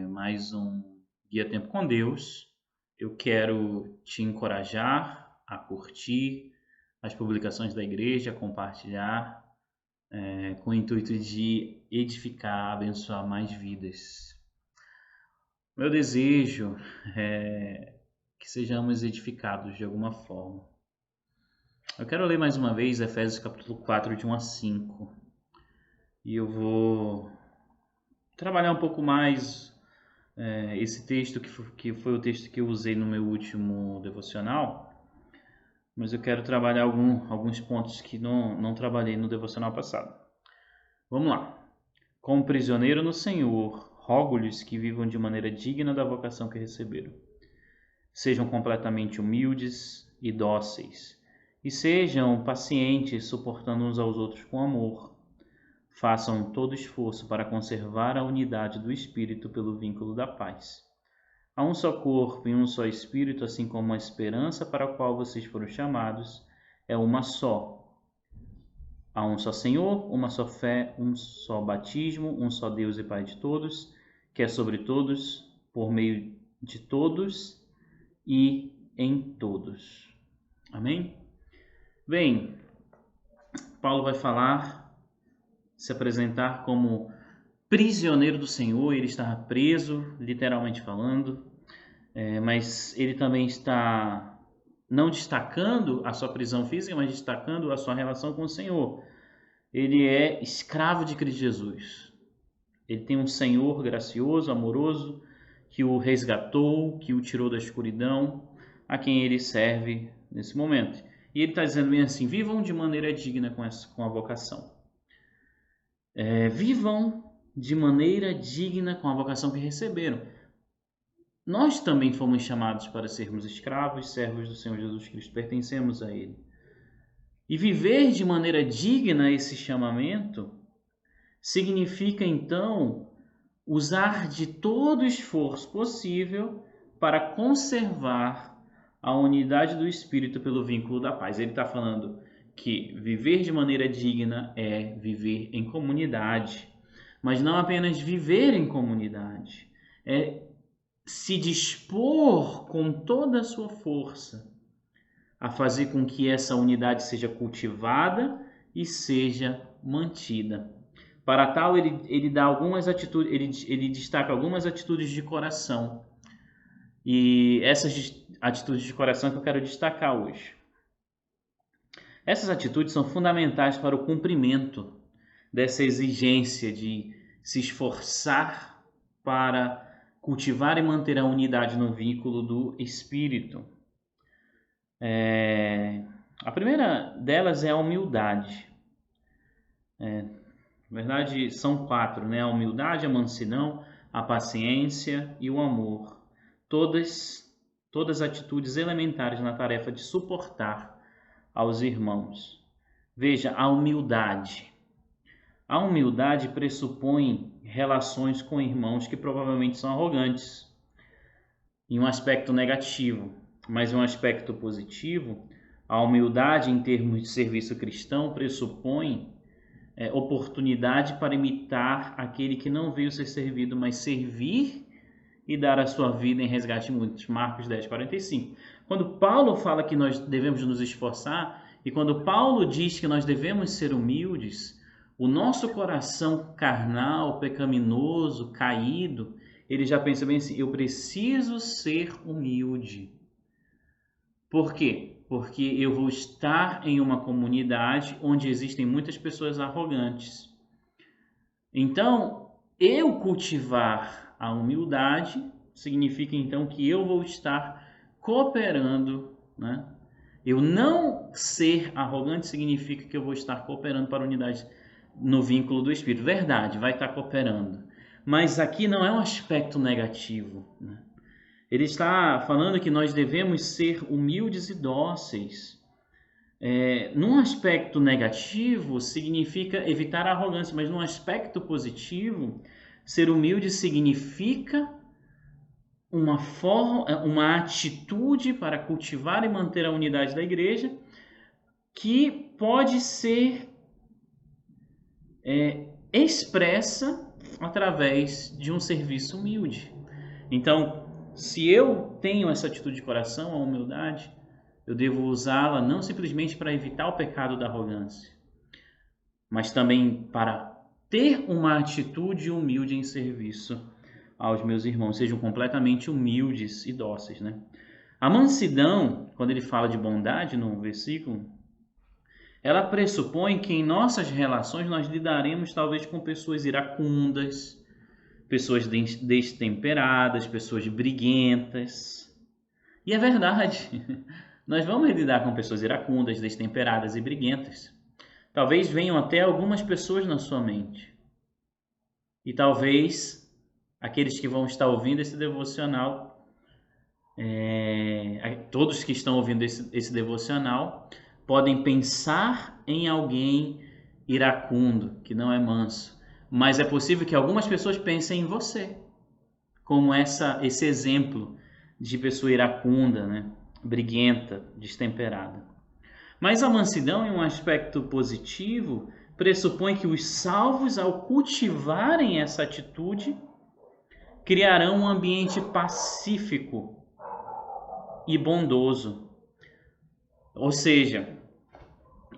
mais um Guia Tempo com Deus. Eu quero te encorajar a curtir as publicações da igreja, a compartilhar, com o intuito de edificar, abençoar mais vidas. Meu desejo é que sejamos edificados de alguma forma. Eu quero ler mais uma vez Efésios capítulo 4, de 1 a 5. E eu vou trabalhar um pouco mais esse texto que foi o texto que eu usei no meu último devocional, mas eu quero trabalhar alguns pontos que não trabalhei no devocional passado. Vamos lá. Como prisioneiro no Senhor, rogo-lhes que vivam de maneira digna da vocação que receberam. Sejam completamente humildes e dóceis, e sejam pacientes, suportando uns aos outros com amor. Façam todo esforço para conservar a unidade do Espírito pelo vínculo da paz. Há um só corpo e um só Espírito, assim como a esperança para a qual vocês foram chamados é uma só. Há um só Senhor, uma só fé, um só batismo, um só Deus e Pai de todos, que é sobre todos, por meio de todos e em todos. Amém? Bem, Paulo vai se apresentar como prisioneiro do Senhor. Ele estava preso, literalmente falando, mas ele também está não destacando a sua prisão física, mas destacando a sua relação com o Senhor. Ele é escravo de Cristo Jesus. Ele tem um Senhor gracioso, amoroso, que o resgatou, que o tirou da escuridão, a quem ele serve nesse momento. E ele está dizendo bem assim: vivam de maneira digna com a vocação. Vivam de maneira digna com a vocação que receberam. Nós também fomos chamados para sermos escravos, servos do Senhor Jesus Cristo, pertencemos a Ele. E viver de maneira digna esse chamamento significa, então, usar de todo o esforço possível para conservar a unidade do Espírito pelo vínculo da paz. Ele está falando que viver de maneira digna é viver em comunidade, mas não apenas viver em comunidade, é se dispor com toda a sua força a fazer com que essa unidade seja cultivada e seja mantida. Para tal, ele dá algumas atitudes, ele destaca algumas atitudes de coração. E essas atitudes de coração que eu quero destacar hoje. Essas atitudes são fundamentais para o cumprimento dessa exigência de se esforçar para cultivar e manter a unidade no vínculo do Espírito. A primeira delas é a humildade. Na verdade, são 4, né? A humildade, a mansidão, a paciência e o amor. Todas atitudes elementares na tarefa de suportar aos irmãos. Veja, a humildade. A humildade pressupõe relações com irmãos que provavelmente são arrogantes, em um aspecto negativo, mas em um aspecto positivo, a humildade em termos de serviço cristão pressupõe oportunidade para imitar aquele que não veio ser servido, mas servir e dar a sua vida em resgate de muitos. Marcos 10:45. Quando Paulo fala que nós devemos nos esforçar, e quando Paulo diz que nós devemos ser humildes, o nosso coração carnal, pecaminoso, caído, ele já pensa bem assim: eu preciso ser humilde. Por quê? Porque eu vou estar em uma comunidade onde existem muitas pessoas arrogantes. Então, eu cultivar a humildade significa então que eu vou estar cooperando, né? Eu não ser arrogante significa que eu vou estar cooperando para a unidade no vínculo do Espírito. Verdade, vai estar cooperando. Mas aqui não é um aspecto negativo, né? Ele está falando que nós devemos ser humildes e dóceis. Num aspecto negativo, significa evitar a arrogância, mas num aspecto positivo, ser humilde significa uma atitude para cultivar e manter a unidade da igreja que pode ser expressa através de um serviço humilde. Então, se eu tenho essa atitude de coração, a humildade, eu devo usá-la não simplesmente para evitar o pecado da arrogância, mas também para ter uma atitude humilde em serviço aos meus irmãos, sejam completamente humildes e dóceis, né? A mansidão, quando ele fala de bondade no versículo, ela pressupõe que em nossas relações nós lidaremos talvez com pessoas iracundas, pessoas destemperadas, pessoas briguentas. E é verdade, nós vamos lidar com pessoas iracundas, destemperadas e briguentas. Talvez venham até algumas pessoas na sua mente. E talvez aqueles que vão estar ouvindo esse devocional, todos que estão ouvindo esse devocional, podem pensar em alguém iracundo, que não é manso. Mas é possível que algumas pessoas pensem em você, como esse exemplo de pessoa iracunda, né? Briguenta, destemperada. Mas a mansidão, em um aspecto positivo, pressupõe que os salvos, ao cultivarem essa atitude, criarão um ambiente pacífico e bondoso. Ou seja,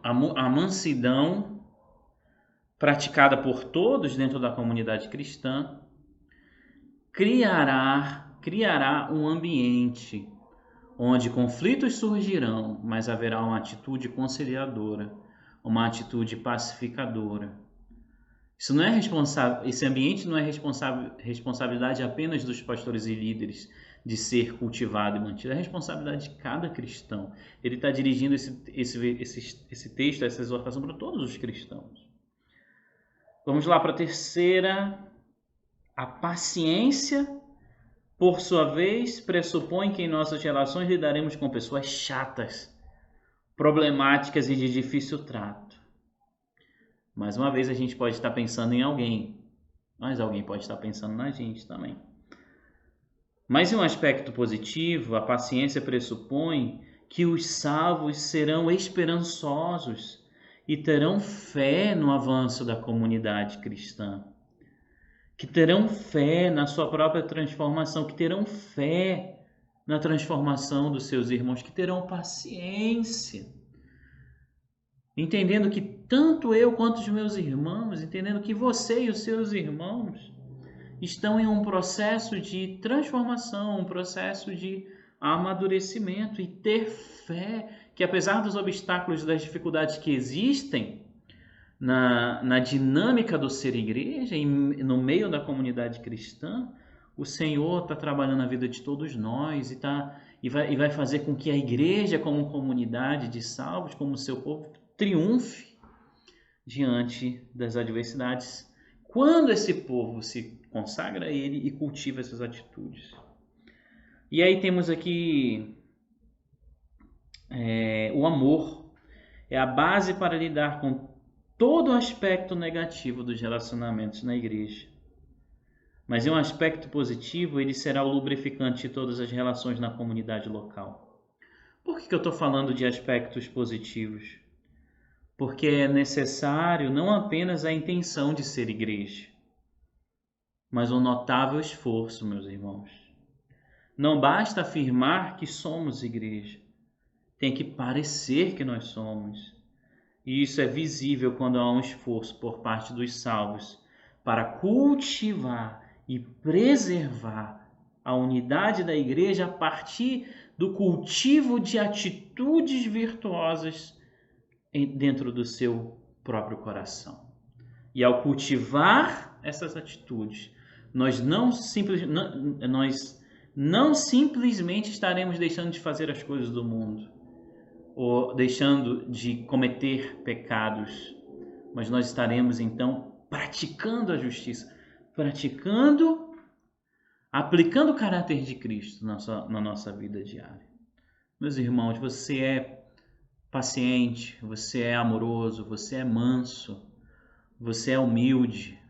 a mansidão praticada por todos dentro da comunidade cristã criará um ambiente onde conflitos surgirão, mas haverá uma atitude conciliadora, uma atitude pacificadora. Isso não é esse ambiente não é responsabilidade apenas dos pastores e líderes de ser cultivado e mantido, é responsabilidade de cada cristão. Ele está dirigindo esse texto, essa exortação para todos os cristãos. Vamos lá para a terceira. A paciência, por sua vez, pressupõe que em nossas relações lidaremos com pessoas chatas, problemáticas e de difícil trato. Mais uma vez, a gente pode estar pensando em alguém, mas alguém pode estar pensando na gente também. Mas em um aspecto positivo, a paciência pressupõe que os salvos serão esperançosos e terão fé no avanço da comunidade cristã, que terão fé na sua própria transformação, que terão fé na transformação dos seus irmãos, que terão paciência, entendendo que tanto eu quanto os meus irmãos, entendendo que você e os seus irmãos estão em um processo de transformação, um processo de amadurecimento, e ter fé que, apesar dos obstáculos e das dificuldades que existem na dinâmica do ser igreja, no meio da comunidade cristã, o Senhor está trabalhando na vida de todos nós e vai fazer com que a igreja, como comunidade de salvos, como seu povo, triunfe diante das adversidades, quando esse povo se consagra a ele e cultiva essas atitudes. E aí temos aqui o amor. É a base para lidar com todo o aspecto negativo dos relacionamentos na igreja. Mas em um aspecto positivo, ele será o lubrificante de todas as relações na comunidade local. Por que eu estou falando de aspectos positivos? Porque é necessário não apenas a intenção de ser igreja, mas um notável esforço, meus irmãos. Não basta afirmar que somos igreja, tem que parecer que nós somos. E isso é visível quando há um esforço por parte dos salvos para cultivar e preservar a unidade da igreja a partir do cultivo de atitudes virtuosas dentro do seu próprio coração. E ao cultivar essas atitudes, nós não simplesmente estaremos deixando de fazer as coisas do mundo, ou deixando de cometer pecados, mas nós estaremos então praticando a justiça, aplicando o caráter de Cristo na nossa vida diária. Meus irmãos, você é paciente, você é amoroso, você é manso, você é humilde.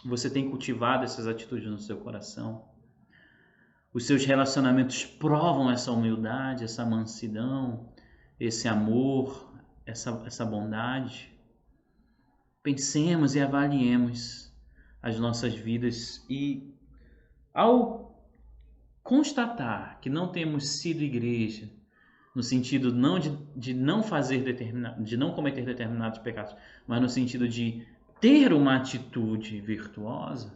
Você tem cultivado essas atitudes no seu coração. Os seus relacionamentos provam essa humildade, essa mansidão, esse amor, essa bondade. pensemos e avaliemos as nossas vidas e, ao constatar que não temos sido igreja, no sentido não de não fazer de não cometer determinados pecados, mas no sentido de ter uma atitude virtuosa,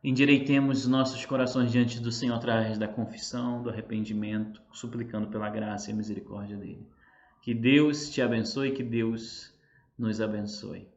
endireitemos nossos corações diante do Senhor através da confissão, do arrependimento, suplicando pela graça e a misericórdia dele. Que Deus te abençoe, que Deus nos abençoe.